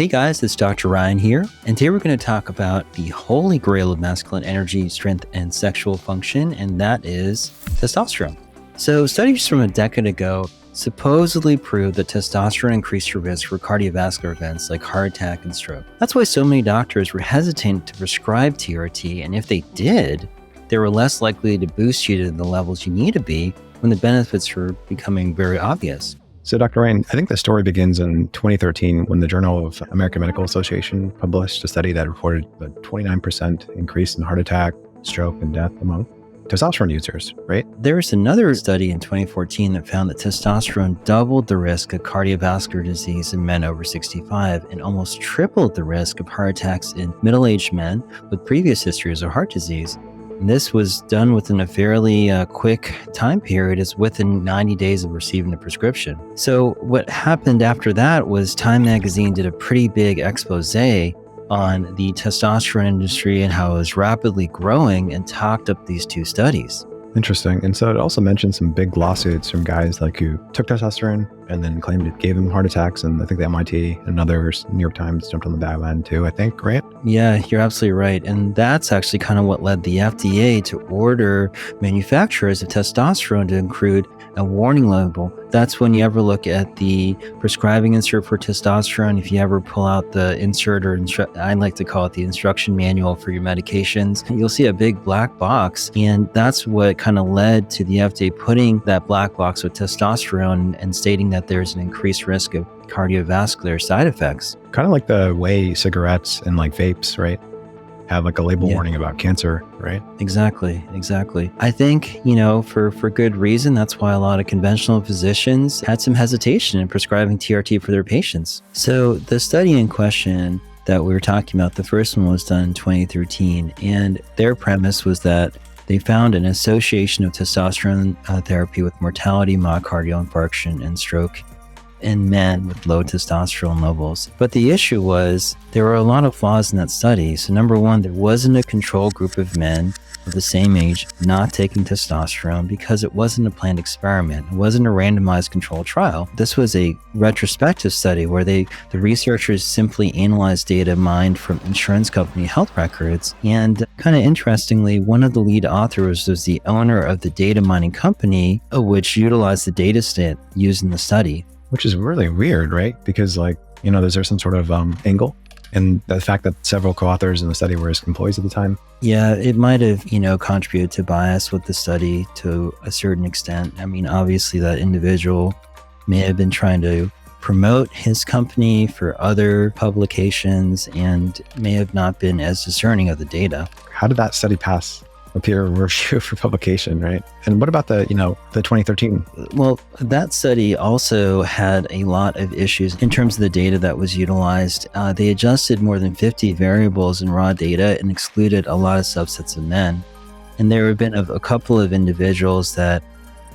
Hey guys, it's Dr. Ryan here, and today we're going to talk about the holy grail of masculine energy, strength, and sexual function, and that is testosterone. So studies from a decade ago supposedly proved that testosterone increased your risk for cardiovascular events like heart attack and stroke. That's why so many doctors were hesitant to prescribe TRT, and if they did, they were less likely to boost you to the levels you need to be when the benefits were becoming very obvious. So Dr. Ryan, I think the story begins in 2013 when the Journal of American Medical Association published a study that reported a 29% increase in heart attack, stroke, and death among testosterone users, right? There's another study in 2014 that found that testosterone doubled the risk of cardiovascular disease in men over 65 and almost tripled the risk of heart attacks in middle-aged men with previous histories of heart disease. And this was done within a fairly quick time period, as within 90 days of receiving the prescription. So what happened after that was Time magazine did a pretty big expose on the testosterone industry and how it was rapidly growing and talked up these two studies. Interesting. And so it also mentioned some big lawsuits from guys like who took testosterone and then claimed it gave them heart attacks. And I think the MIT and others, New York Times jumped on the bandwagon too, I think, right? Yeah, you're absolutely right. And that's actually kind of what led the FDA to order manufacturers of testosterone to include a warning label. That's when you ever look at the prescribing insert for testosterone. If you ever pull out the insert, or I like to call it the instruction manual for your medications, you'll see a big black box. And that's what kind of led to the FDA putting that black box with testosterone and stating that there's an increased risk of cardiovascular side effects. Kind of like the way cigarettes and like vapes, right, have like a label warning about cancer, right? Exactly. I think, for good reason, that's why a lot of conventional physicians had some hesitation in prescribing TRT for their patients. So the study in question that we were talking about, the first one was done in 2013, and their premise was that they found an association of testosterone therapy with mortality, myocardial infarction, and stroke in men with low testosterone levels. But the issue was there were a lot of flaws in that study. So number one, there wasn't a control group of men of the same age not taking testosterone because it wasn't a planned experiment. It wasn't a randomized controlled trial. This was a retrospective study where the researchers simply analyzed data mined from insurance company health records. And kind of interestingly, one of the lead authors was the owner of the data mining company, which utilized the data set used in the study. Which is really weird, right? Because is there some sort of angle? And the fact that several co-authors in the study were his employees at the time? Yeah, it might have, contributed to bias with the study to a certain extent. I mean, obviously that individual may have been trying to promote his company for other publications and may have not been as discerning of the data. How did that study pass a peer review for publication, right? And what about the 2013? Well, that study also had a lot of issues in terms of the data that was utilized. They adjusted more than 50 variables in raw data and excluded a lot of subsets of men. And there have been a couple of individuals that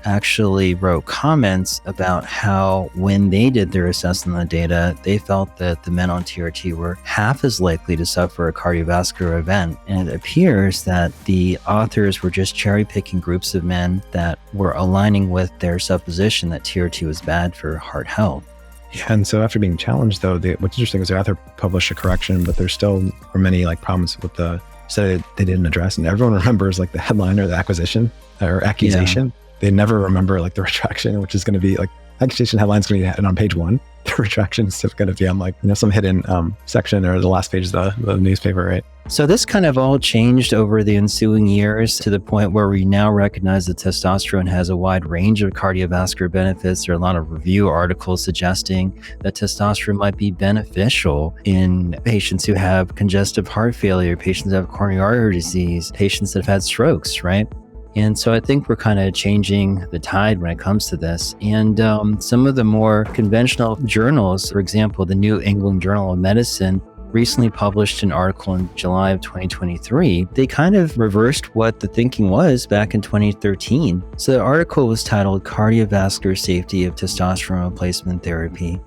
actually wrote comments about how when they did their assessment of the data, they felt that the men on TRT were half as likely to suffer a cardiovascular event. And it appears that the authors were just cherry picking groups of men that were aligning with their supposition that TRT was bad for heart health. Yeah, and so after being challenged though, what's interesting is the author published a correction, but there still were many problems with the study that they didn't address. And everyone remembers the headline or the accusation. Yeah. They never remember the retraction, which is going to be accusation headline's going to be on page 1. The retraction is going to be on some hidden section or the last page of the newspaper, right? So this kind of all changed over the ensuing years to the point where we now recognize that testosterone has a wide range of cardiovascular benefits. There are a lot of review articles suggesting that testosterone might be beneficial in patients who have congestive heart failure, patients who have coronary artery disease, patients that have had strokes, right? And so I think we're kind of changing the tide when it comes to this. And some of the more conventional journals, for example, the New England Journal of Medicine recently published an article in July of 2023. They kind of reversed what the thinking was back in 2013. So the article was titled Cardiovascular Safety of Testosterone Replacement Therapy.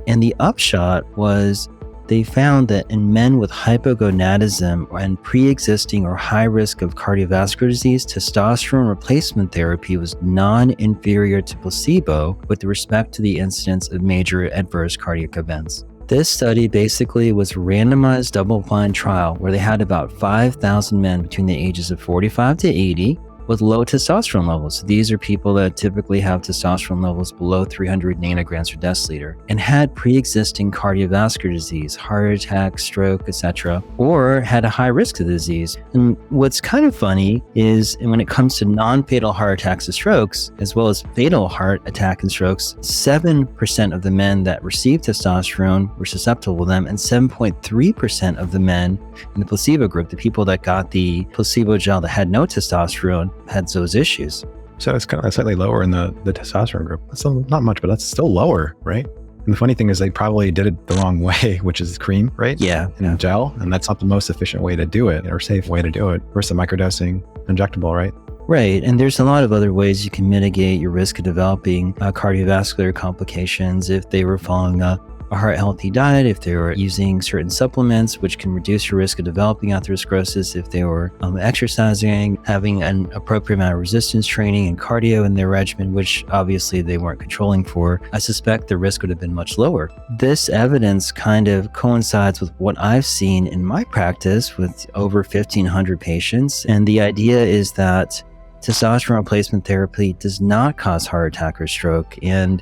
And the upshot was they found that in men with hypogonadism and pre-existing or high risk of cardiovascular disease, testosterone replacement therapy was non-inferior to placebo with respect to the incidence of major adverse cardiac events. This study basically was a randomized double-blind trial where they had about 5,000 men between the ages of 45 to 80 with low testosterone levels. So these are people that typically have testosterone levels below 300 nanograms per deciliter and had pre-existing cardiovascular disease, heart attack, stroke, etc., or had a high risk of the disease. And what's kind of funny is when it comes to non-fatal heart attacks and strokes, as well as fatal heart attack and strokes, 7% of the men that received testosterone were susceptible to them, and 7.3% of the men in the placebo group, the people that got the placebo gel that had no testosterone, had those issues. So it's kind of slightly lower in the testosterone group. That's not much, but that's still lower, right? And the funny thing is they probably did it the wrong way, which is cream, right? Yeah. And gel. And that's not the most efficient way to do it or safe way to do it versus microdosing injectable, right? Right. And there's a lot of other ways you can mitigate your risk of developing cardiovascular complications if they were following a heart healthy diet, if they were using certain supplements, which can reduce your risk of developing atherosclerosis, if they were exercising, having an appropriate amount of resistance training and cardio in their regimen, which obviously they weren't controlling for, I suspect the risk would have been much lower. This evidence kind of coincides with what I've seen in my practice with over 1,500 patients. And the idea is that testosterone replacement therapy does not cause heart attack or stroke, and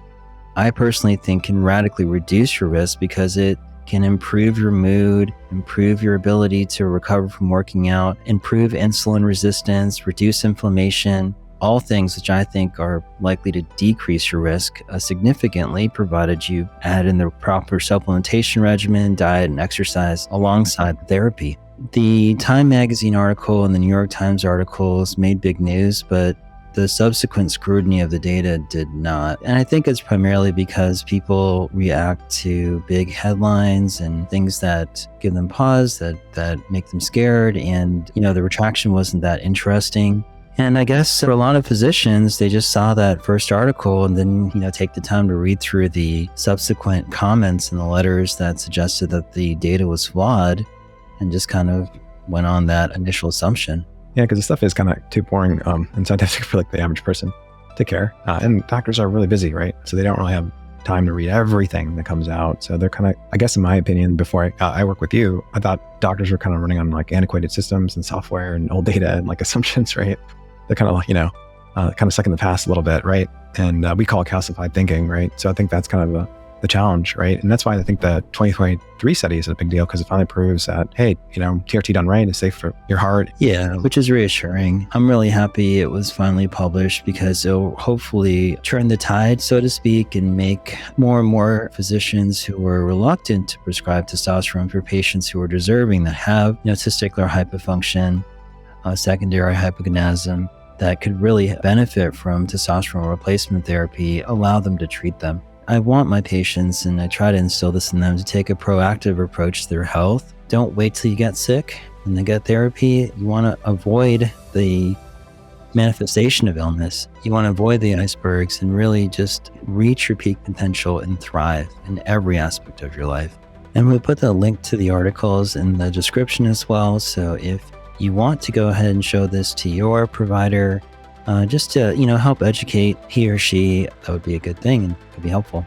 I personally think can radically reduce your risk because it can improve your mood, improve your ability to recover from working out, improve insulin resistance, reduce inflammation, all things which I think are likely to decrease your risk significantly, provided you add in the proper supplementation regimen, diet, and exercise alongside therapy. The Time magazine article and the New York Times articles made big news, but the subsequent scrutiny of the data did not. And I think it's primarily because people react to big headlines and things that give them pause, that make them scared. And, the retraction wasn't that interesting. And I guess for a lot of physicians, they just saw that first article and then, take the time to read through the subsequent comments and the letters that suggested that the data was flawed and just kind of went on that initial assumption. Yeah, because the stuff is kind of too boring and scientific for like the average person to care. And doctors are really busy, right? So they don't really have time to read everything that comes out. So they're kind of, I guess in my opinion, before I work with you, I thought doctors were kind of running on like antiquated systems and software and old data and like assumptions, right? They're kind of like, kind of stuck in the past a little bit, right? And we call it calcified thinking, right? So I think that's kind of the challenge, right? And that's why I think the 2023 study is a big deal, because it finally proves that, hey, TRT done right is safe for your heart. Yeah, which is reassuring. I'm really happy it was finally published because it'll hopefully turn the tide, so to speak, and make more and more physicians who were reluctant to prescribe testosterone for patients who are deserving, that have testicular hypofunction, secondary hypogonadism, that could really benefit from testosterone replacement therapy, allow them to treat them. I want my patients, and I try to instill this in them, to take a proactive approach to their health. Don't wait till you get sick and then get therapy. You want to avoid the manifestation of illness. You want to avoid the icebergs and really just reach your peak potential and thrive in every aspect of your life. And we'll put the link to the articles in the description as well. So if you want to go ahead and show this to your provider, just to help educate he or she, that would be a good thing and could be helpful.